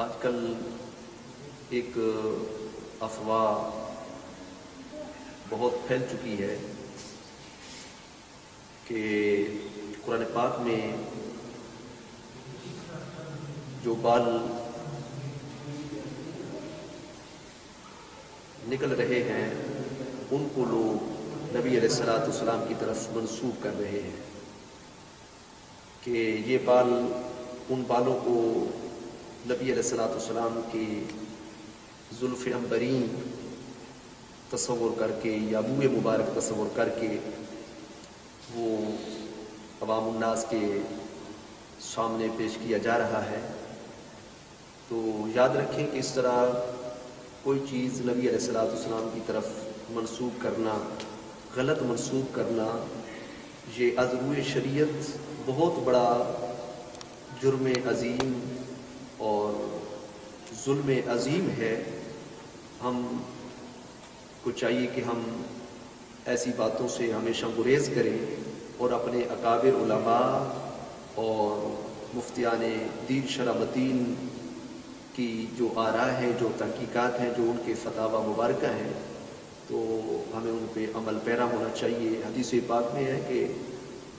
آج کل ایک افواہ بہت پھیل چکی ہے کہ قرآن پاک میں جو بال نکل رہے ہیں ان کو لوگ نبی علیہ الصلوۃ والسلام کی طرف منسوب کر رہے ہیں کہ یہ بال ان بالوں کو نبی علیہ الصلوۃ والسلام کی زلف عنبرین تصور کر کے یا منہ مبارک تصور کر کے وہ عوام الناس کے سامنے پیش کیا جا رہا ہے۔ تو یاد رکھیں کہ اس طرح کوئی چیز نبی علیہ الصلوۃ والسلام کی طرف منسوب کرنا، غلط منسوب کرنا، یہ از روئے شریعت بہت بڑا جرم عظیم اور ظلم عظیم ہے۔ ہم کو چاہیے کہ ہم ایسی باتوں سے ہمیشہ گریز کریں اور اپنے اکابر علماء اور مفتیان دین شرعتین کی جو آراء ہیں، جو تحقیقات ہیں، جو ان کے فتاوی مبارکہ ہیں، تو ہمیں ان پہ عمل پیرا ہونا چاہیے۔ حدیث پاک میں ہے کہ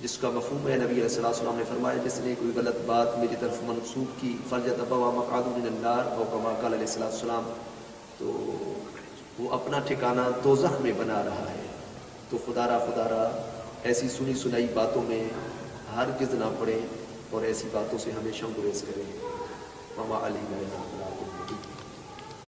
جس کا مفہوم ہے، نبی علیہ الصلوۃ والسلام نے فرمایا جس نے کوئی غلط بات میری طرف منسوب کی فلیتبوأ مقعدہ من النار او کما قال علیہ الصلوۃ والسلام، تو وہ اپنا ٹھکانہ دوزخ میں بنا رہا ہے۔ تو خدا را ایسی سنی سنائی باتوں میں ہرگز نہ پڑیں اور ایسی باتوں سے ہمیشہ گریز کریں۔ وما علینا